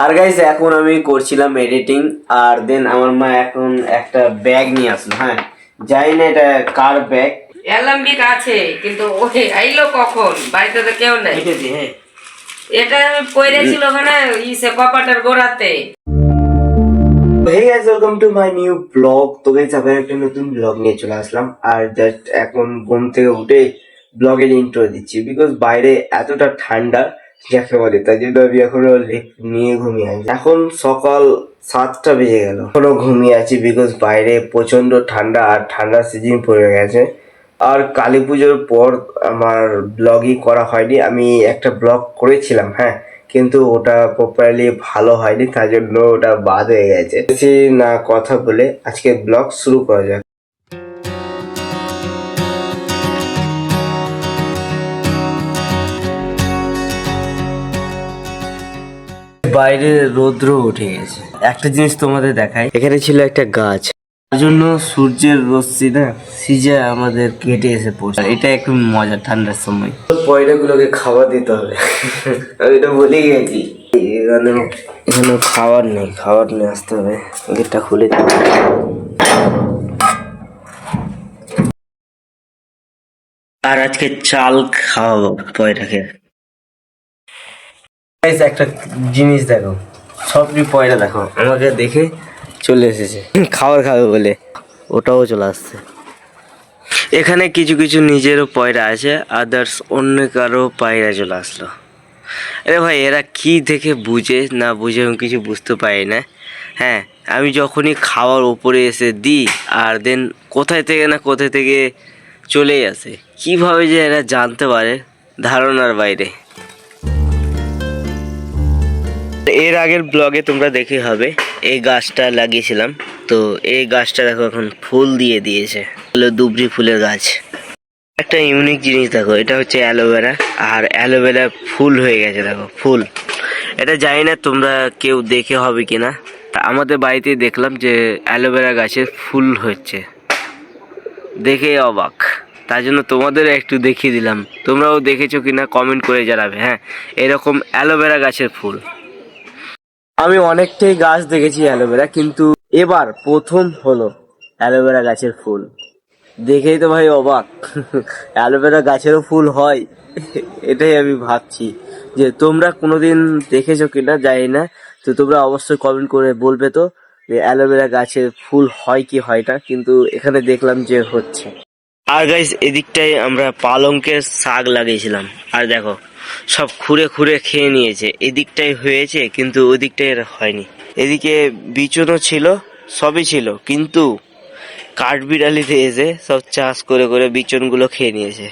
আর guys এখন আমি করছিলাম এডিটিং, আর দেন আমার মা এখন একটা ব্যাগ নিয়ে আসলো। হ্যাঁ, জানি না এটা কার ব্যাগ। অ্যালাম্বিক আছে কিন্তু ওকে আইলো কখন, বাড়িতে তো কেউ নেই। হ্যাঁ, এটা পড়েছিল ওখানে ইসে কপাটার গোড়াতে। Hey guys, welcome to my new blog. তো গাইস আবার একটা নতুন ব্লগ নিয়ে চলে আসলাম। আর জাস্ট এখন ঘুম থেকে উঠে ব্লগের ইন্ট্রো দিচ্ছি, বিকজ বাইরে এতটা ঠান্ডা যাকে বলে, তাই জন্য আমি এখনো নিয়ে ঘুমিয়ে আছি। এখন সকাল 7টা বেজে গেল, এখনো ঘুমিয়ে আছি বিকজ বাইরে প্রচন্ড ঠান্ডা, আর ঠান্ডার সিজন পড়ে গেছে। আর কালী পুজোর পর আমার ব্লগই করা হয়নি। আমি একটা ব্লগ করেছিলাম, হ্যাঁ, কিন্তু ওটা প্রপারলি ভালো হয়নি, তার জন্য ওটা বাদ হয়ে গেছে। বেশি না কথা বলে আজকে ব্লগ শুরু করা যাক। বাইরে রৌদ্র উঠে গেছে। একটা জিনিস তোমাদের দেখাই, এখানে ছিল একটা গাছ, তার জন্য সূর্যের রশ্মি না সিজে আমাদের কেটে এসে পড়ছে। এটা একটু মজা ঠান্ডার সময়। পয়রা গুলোকে খাবার দিতে হবে। আমি তো ভুলে গেছি, এখানে এখানে খাবার নেই, খাবার নিয়ে আসতে হবে। গেটটা খুলে দিতে হবে। আর আজকে চাল খাওয়াবো পয়রাকে। একটা জিনিস দেখো, সবই পয়রা দেখো আমাকে দেখে চলে এসেছে খাবার খাবে বলে, ওটাও চলে আসছে। এখানে কিছু কিছু নিজেরও পয়রা আছে, আদার্স অন্য কারো পায়রা চলে আসলো। আরে ভাই, এরা কি দেখে বুঝে না বুঝে আমি কিছু বুঝতে পারি না। হ্যাঁ, আমি যখনই খাওয়ার উপরে এসে দিই, আর দেন কোথায় থেকে চলেই আসে। কিভাবে যে এরা জানতে পারে, ধারণার বাইরে। এর আগের ব্লগে তোমরা দেখে হবে এই গাছটা লাগিয়েছিলাম, তো এই গাছটা দেখো এখন ফুল দিয়ে দিয়েছে, হলো দুবরি ফুলের গাছ। একটা ইউনিক জিনিস দেখো, এটা হচ্ছে অ্যালোভেরা, আর অ্যালোভেরা ফুল হয়ে গেছে দেখো, ফুল। এটা জানি না তোমরা কেউ দেখে হবে কিনা, তা আমাদের বাড়িতে দেখলাম যে অ্যালোভেরা গাছের ফুল হচ্ছে, দেখে অবাক। তার জন্য তোমাদের একটু দেখিয়ে দিলাম, তোমরাও দেখেছো কিনা কমেন্ট করে জানাবে। হ্যাঁ, এরকম অ্যালোভেরা গাছের ফুল আমি অনেকটাই গাছ দেখেছি অ্যালোভেরা, কিন্তু এবার প্রথম হলো অ্যালোভেরা গাছের ফুল। দেখেই তো ভাই অবাক, অ্যালোভেরা গাছেরও ফুল হয়। এটাই আমি ভাবছি যে তোমরা কোনোদিন দেখেছো কিনা জানি না, তো তোমরা অবশ্যই কমেন্ট করে বলবে তো যে অ্যালোভেরা গাছের ফুল হয় কি হয় না, কিন্তু এখানে দেখলাম যে হচ্ছে। আর গাইস, এদিকটায় আমরা পালংকের শাক লাগিয়েছিলাম, আর দেখো সব খুঁড়ে খুঁড়ে খেয়ে নিয়েছে। এদিকটাই হয়েছে কিন্তু ওদিকটাই হয়নি। এদিকে বিচনও ছিল, সবই ছিল, কিন্তু কাঠবিড়ালিতে এসে সব চাষ করে করে বিচনগুলো খেয়ে নিয়েছে।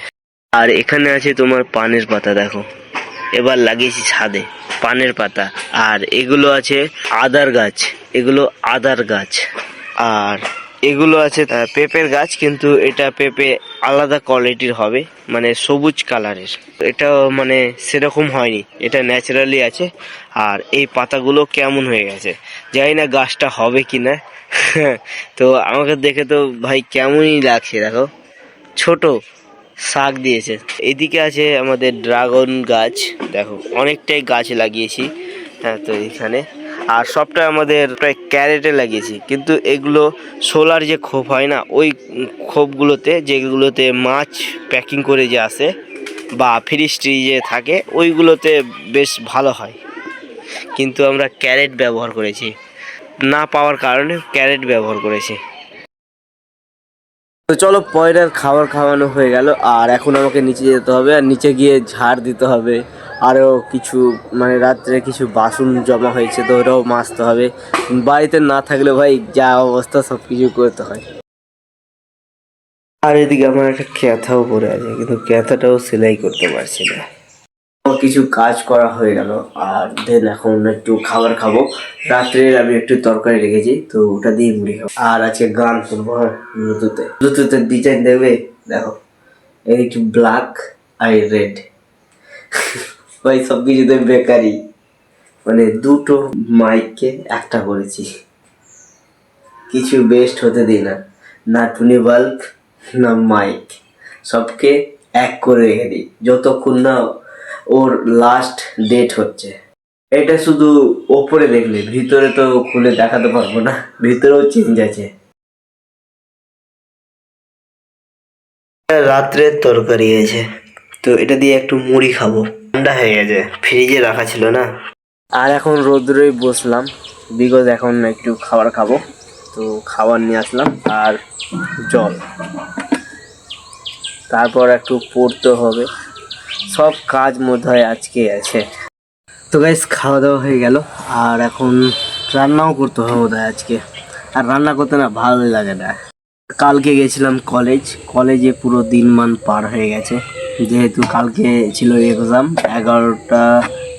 আর এখানে আছে তোমার পানের পাতা, দেখো এবার লাগিয়েছি ছাদে পানের পাতা। আর এগুলো আছে আদার গাছ, এগুলো আদার গাছ। আর এগুলো আছে পেঁপের গাছ, কিন্তু এটা পেঁপে আলাদা কোয়ালিটির হবে, মানে সবুজ কালারের। এটা মানে সেরকম হয়নি, এটা ন্যাচারালি আছে। আর এই পাতাগুলো কেমন হয়ে গেছে জানি না গাছটা হবে কিনা। তো আমাকে দেখে তো ভাই কেমনই লাগছে, দেখো ছোট শাক দিয়েছে। এদিকে আছে আমাদের ড্রাগন গাছ, দেখো অনেকটাই গাছ লাগিয়েছি। হ্যাঁ, তো এখানে আর সবটা আমাদের প্রায় ক্যারেটে লাগিয়েছি, কিন্তু এগুলো সোলার যে খোপ হয় না, ওই খোপগুলোতে যেগুলোতে মাছ প্যাকিং করে যে আসে বা ফ্রিজ যে থাকে, ওইগুলোতে বেশ ভালো হয়। কিন্তু আমরা ক্যারেট ব্যবহার করেছি, না পাওয়ার কারণে ক্যারেট ব্যবহার করেছি। তো চলো, পয়রার খাবার খাওয়ানো হয়ে গেল, আর এখন আমাকে নিচে যেতে হবে, আর নিচে গিয়ে ঝাড় দিতে হবে। আরও কিছু মানে রাত্রে কিছু বাসন জমা হয়েছে, তো ওটাও মাজতে হবে। বাড়িতে না থাকলে ভাই যা অবস্থা, সব কিছু করতে হয়। আর এদিকে আমার একটা ক্যাথাও পরে আছে, কিন্তু ক্যাথাটাও সেলাই করতে পারছি না। কিছু কাজ করা হয়ে গেল, আর দেন এখন একটু খাবার খাবো। রাত্রে আমি একটু তরকারি রেখেছি, তো ওটা দিয়ে মুড়ি খাবো। আর আজকে গান শুনবো ব্লুটুথের ডিজাইন দেবে, দেখো এই একটু ব্ল্যাক আর রেড। ভাই সব কিছুতে বেকারি, মানে দুটো মাইককে একটা করেছি, কিছু বেস্ট হতে দিই না, না টুনি বাল্ব না মাইক, সবকে এক করে রেখে দিই যতক্ষণ না ওর লাস্ট ডেট হচ্ছে। এটা শুধু ওপরে দেখলে, ভিতরে তো খুলে দেখাতে পারবো না, ভিতরেও চেঞ্জ আছে। রাত্রের তরকারি আছে, তো এটা দিয়ে একটু মুড়ি খাবো, ঠান্ডা হয়ে গেছে, ফ্রিজে রাখা ছিল না। আর এখন রোদ্রে বসলাম, বিকজ এখন একটু খাবার খাবো, তো খাবার নিয়ে আসলাম আর জল, তারপর একটু পড়তে হবে, সব কাজ মধ্যে হয় আজকে আছে। তো গাইস খাওয়া দাওয়া হয়ে গেল, আর এখন রান্নাও করতে হবে বোধহয় আজকে, আর রান্না করতে না ভালোই লাগে না। কালকে গেছিলাম কলেজে পুরো দিনমান পার হয়ে গেছে, যেহেতু কালকে ছিল এক্সাম 11টা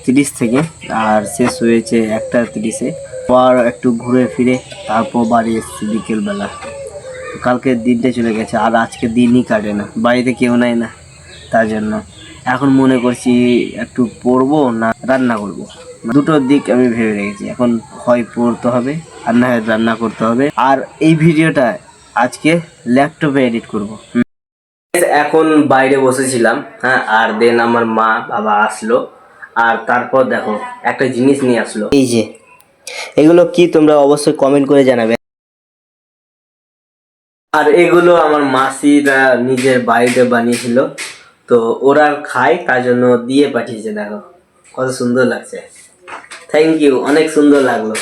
30 থেকে, আর শেষ হয়েছে 1টা 30-এ। আবার একটু ঘুরে ফিরে তারপর বাড়ি এসেছি বিকেলবেলা। কালকের দিনটা চলে গেছে, আর আজকে দিনই কাটে না, বাড়িতে কেউ নাই না, তার জন্য এখন মনে করছি একটু পড়বো না রান্না করব। দুটোর দিক আমি ভেবে রেখেছি, এখন হয় পড়তে হবে আর না হয় রান্না করতে হবে। আর এই ভিডিওটা আজকে ল্যাপটপে এডিট করব। এখন বাইরে বসেছিলাম, হ্যাঁ, আর দেন আমার মা বাবা আসলো, আর তারপর দেখো একটা জিনিস নিয়ে আসলো, এই যে এগুলো কি তোমরা অবশ্যই কমেন্ট করে জানাবে। আর এগুলো আমার মাসিরা নিজের বাড়িতে বানিয়েছিল, তো ওরা খায় তার জন্য দিয়ে পাঠিয়েছে। দেখো কত সুন্দর লাগছে, থ্যাংক ইউ, অনেক সুন্দর লাগলো।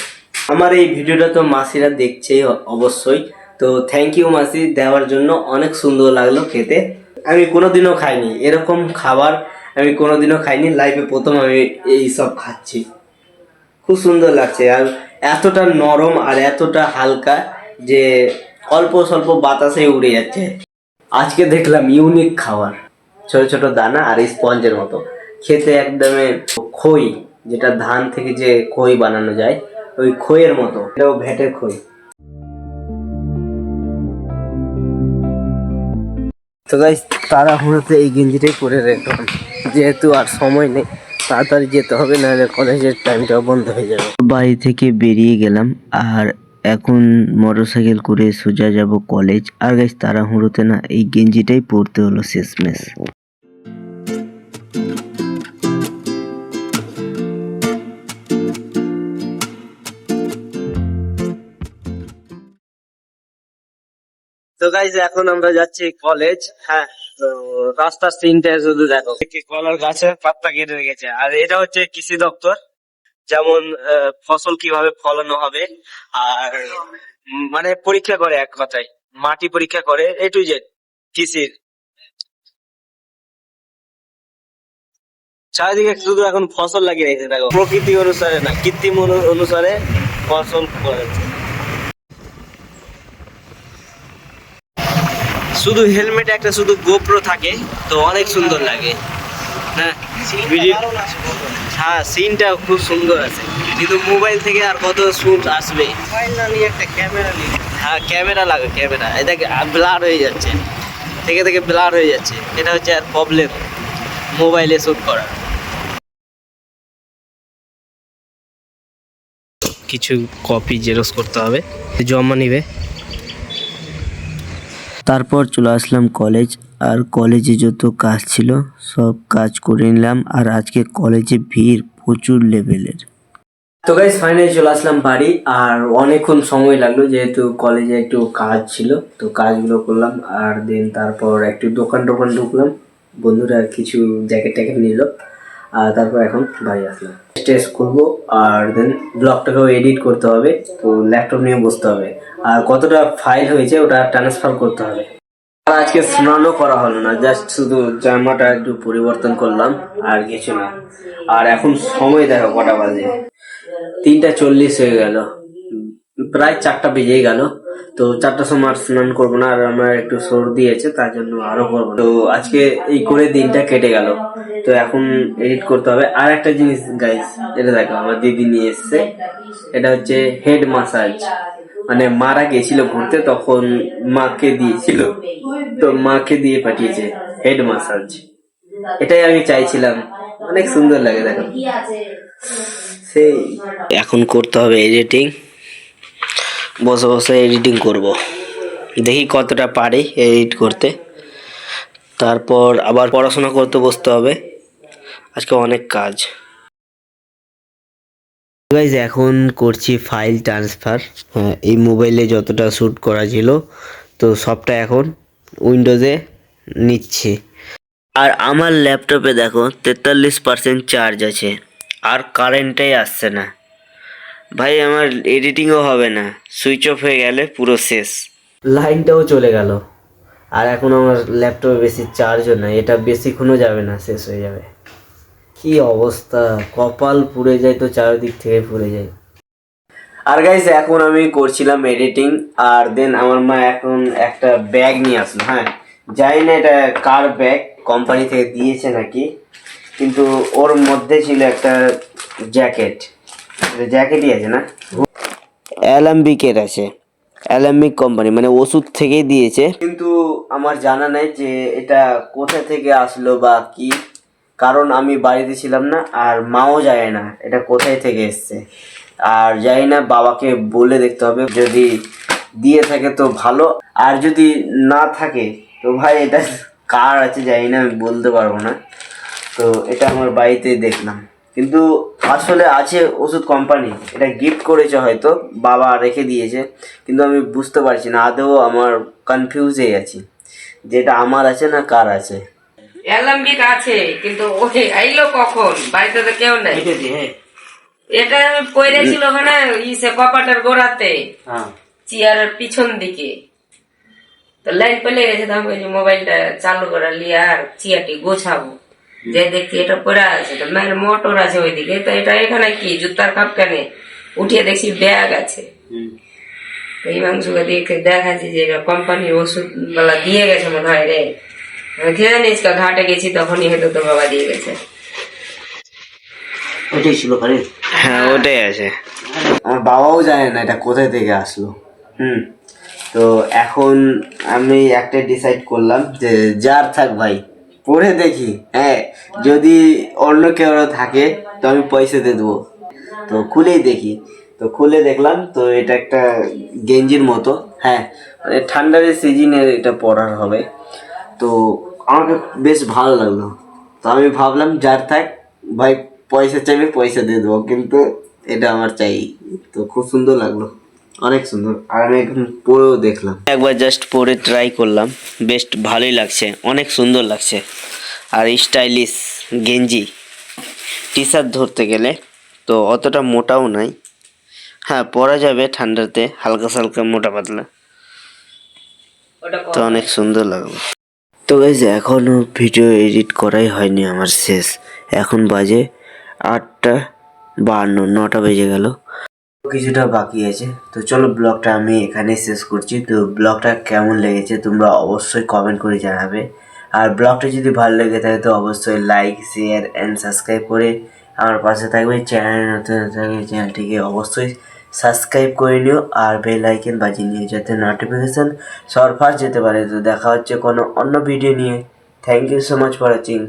আমার এই ভিডিওটা তো মাসিরা দেখছেই অবশ্যই, তো থ্যাংক ইউ মাসি, দেওয়ার জন্য অনেক সুন্দর লাগলো খেতে। আমি কোনোদিনও খাইনি এরকম খাবার, আমি কোনোদিনও খাইনি, লাইফে প্রথম আমি এই সব খাচ্ছি। খুব সুন্দর লাগছে, আর এতটা নরম আর এতটা হালকা যে অল্প স্বল্প বাতাসে উড়ে যাচ্ছে। আজকে দেখলাম ইউনিক খাবার, ছোট ছোট দানা আর স্পঞ্জের মতো খেতে, একদমই খই, যেটা ধান থেকে যে খই বানানো যায় ওই খইয়ের মতো, এটাও ভেটের খই। তো গাইস তাড়াহুড়োতে এই গেঞ্জিটাই পরে রাখলাম, যেহেতু আর সময় নেই, তাড়াতাড়ি যেতে হবে, নাহলে কলেজের টাইমটাও বন্ধ হয়ে যাবে। বাড়ি থেকে বেরিয়ে গেলাম, আর এখন মোটরসাইকেল করে সোজা যাব কলেজ। আর গাইস তাড়াহুড়োতে না এই গেঞ্জিটাই পরতে হলো শেষমেশ। তো গাইস এখন আমরা যাচ্ছি কলেজ, হ্যাঁ, তো রাস্তার সিনটা শুধু দেখো, কলার গাছে পাতা কেটে রেখেছে, আর এটা হচ্ছে কৃষি দপ্তর, যেমন ফসল কিভাবে ফলানো হবে, আর মানে পরীক্ষা করে, এক কথায় মাটি পরীক্ষা করে, এ টু জেড কৃষির। চারিদিকে শুধু এখন ফসল লাগিয়ে রেখেছে, দেখো প্রকৃতি অনুসারে না, কৃত্রিম অনুসারে ফসল করেছে। শুধু হেলমেট একটা, শুধু গোপ্রো থাকে, তো অনেক সুন্দর লাগে। হ্যাঁ হ্যাঁ, সিনটা খুব সুন্দর আছে, কিন্তু মোবাইল থেকে আর কত শুট আসবে। একটা ক্যামেরা নিয়ে, হ্যাঁ ক্যামেরা লাগে, ক্যামেরা এটাকে ব্লার হয়ে যাচ্ছে, থেকে থেকে ব্লার হয়ে যাচ্ছে, এটা হচ্ছে আর প্রবলেম মোবাইলে শুট করা। কিছু কপি জেরক্স করতে হবে, জমা নিবে। তারপর চলে আসলাম কলেজ, আর কলেজে যত কাজ ছিল সব কাজ করে নিলাম, আর আজকে কলেজে ভিড় প্রচুর লেভেলের। তো গাইস ফাইনালি চলে আসলাম বাড়ি, আর অনেকক্ষণ সময় লাগলো যেহেতু কলেজে একটু কাজ ছিল, তো কাজগুলো করলাম, আর দেন তারপর একটু দোকান ঢুকলাম, বন্ধুরা কিছু জ্যাকেট ট্যাকেট নিল, আর তারপর এখন বাড়ি আসলাম, টেস্ট করবো, আর দেন ব্লগটাকেও এডিট করতে হবে, তো ল্যাপটপ নিয়ে বসতে হবে, আর কতটা ফাইল হয়েছে ওটা ট্রান্সফার করতে হবে। আর আজকে স্নানও করা হলো না, জাস্ট শুধু জামাটা একটু পরিবর্তন করলাম, আর কিছু না। আর এখন সময় দেখো কটা বাজে, 3টা 40 হয়ে গেল, প্রায় 4টা বেজেই গেল। তো 4টার সময় আর স্নান করবো না, আর আমার একটু সর্দি আছে তার জন্য আরো করবো না। তো আজকে এই করে দিনটা কেটে গেল, তো এখন এডিট করতে হবে। আর একটা জিনিস গাইস, এটা দেখো আমার দিদি নিয়ে এসছে, এটা হচ্ছে হেড মাসাজ, মানে মারা গেছিল ঘুরতে, তখন মাকে দিয়েছিল, তো মাকে দিয়ে পাঠিয়েছে হেড মাসাজ, এটাই আমি চাইছিলাম, অনেক সুন্দর লাগে দেখো। সেই এখন করতে হবে এডিটিং, বসে বসে এডিটিং করব, দেখি কতটা পারি এডিট করতে, তারপর আবার পড়াশোনা করতে বসতে হবে, আজকে অনেক কাজ। গাইজ এখন করছি ফাইল ট্রান্সফার। হ্যাঁ, এই মোবাইলে যতটা শ্যুট করা ছিল তো সবটা এখন উইন্ডোজে নিচ্ছি। আর আমার ল্যাপটপে দেখো 43% চার্জ আছে, আর কারেন্টটাই আসছে না। ভাই আমার এডিটিংও হবে না, সুইচ অফ হয়ে গেলে পুরো শেষ। লাইনটাও চলে গেল, আর এখন আমার ল্যাপটপে বেশি চার্জও নাই, এটা বেশিক্ষণও যাবে না, শেষ হয়ে যাবে। কি অবস্থা, কপাল পুড়ে যায় তো, চারিদিক থেকে পুড়ে যায়। আর গাইস এখন আমি করছিলাম এডিটিং, আর দেন আমার মা এখন একটা ব্যাগ নিয়ে আসলো। হ্যাঁ, জানি না এটা কার ব্যাগ, কোম্পানি থেকে দিয়েছে নাকি, কিন্তু ওর মধ্যে ছিল একটা জ্যাকেট। জ্যাকেটই আছে না, অ্যালাম্বিকের আছে, অ্যালাম্বিক কোম্পানি, মানে ওষুধ থেকেই দিয়েছে, কিন্তু আমার জানা নাই যে এটা কোথা থেকে আসলো বা কি, কারণ আমি বাড়িতে ছিলাম না, আর মাও যায় না এটা কোথায় থেকে এসছে। আর জানি না, বাবাকে বলে দেখতে হবে, যদি দিয়ে থাকে তো ভালো, আর যদি না থাকে তো ভাই এটা কার আছে জানি না, আমি বলতে পারবো না। তো এটা আমার বাড়িতে দেখলাম, কিন্তু আসলে আছে ওষুধ কোম্পানি, এটা গিফট করেছে হয়তো, বাবা রেখে দিয়েছে, কিন্তু আমি বুঝতে পারছি না, আদৌ আমার কনফিউজ হয়ে গেছি যেটা আমার আছে না কার আছে। অ্যালাম্বিক আছে, কিন্তু ওই আইলো কখন, বাড়িতে তো কেউ নেই। এটা আমি পড়েছিল ওখানে ইসে কপাটার গোড়াতে, চেয়ারের পিছন দিকে। তো লাইন পেলে গেছে, তখন ওই যে মোবাইলটা চালু করে লিয়ে আর চেয়ারটি গোছাবো, যে দেখছি এটা পড়ে আছে, তো মায়ের মোটর আছে ওইদিকে, তো এটা এখানে কি জুতার কাপ কেনে, উঠিয়ে দেখছি ব্যাগ আছে। তো হিমাংশুকে দেখে দেখাচ্ছি যে এটা কোম্পানির ওষুধ বেলা দিয়ে গেছে মনে হয় রে, জানিস ঘাটে গেছি তখনই হয়তো তোর বাবা দিয়ে গেছে। ওটাই ছিল ঘরে, হ্যাঁ ওটাই আছে। আমার বাবাও জানে না এটা কোথায় থেকে আসলো। তো এখন আমি একটা ডিসাইড করলাম যে যার থাক ভাই, পড়ে দেখি, হ্যাঁ যদি অন্য কেউ থাকে তো আমি পয়সা দিয়ে দেবো। তো খুলেই দেখি, তো খুলে দেখলাম তো এটা একটা গেঞ্জির মতো, হ্যাঁ মানে ঠান্ডার সিজনের এটা পরার হবে। তো আমাকে বেশ ভালো লাগলো, তো আমি ভাবলাম যার থাক ভাই, পয়সা চাইবে পয়সা দিয়ে দেবো, কিন্তু এটা আমার চাই। তো খুব সুন্দর লাগলো, অনেক সুন্দর। আর আমি এখন পরেও দেখলাম, একবার জাস্ট পরে ট্রাই করলাম, বেশ ভালোই লাগছে, অনেক সুন্দর লাগছে। আর স্টাইলিশ গেঞ্জি, টি শার্ট ধরতে গেলে তো অতটা মোটাও নাই, হ্যাঁ পরা যাবে ঠান্ডাতে, হালকা সালকা মোটা পাতলা, তো অনেক সুন্দর লাগলো। তো গাইজ এখনও ভিডিও এডিট করাই হয়নি আমার, শেষ এখন বাজে 8:52, 9টা বেজে গেল, কিছুটা বাকি আছে। তো চলো ব্লগটা আমি এখানে শেষ করছি। তো ব্লগটা কেমন লেগেছে তোমরা অবশ্যই কমেন্ট করে জানাবে, আর ব্লগটা যদি ভালো লেগে থাকে তো অবশ্যই লাইক শেয়ার অ্যান্ড সাবস্ক্রাইব করে আমার পাশে থাকবে। চ্যানেল নতুন থাকলে চ্যানেলটিকে অবশ্যই সাবস্ক্রাইব করে নিও, আর বেল আইকন বাজিয়ে নিও যাতে নোটিফিকেশান সবার ফার্স্ট যেতে পারে। তো দেখা হচ্ছে কোনো অন্য ভিডিও নিয়ে। Thank you so much for watching.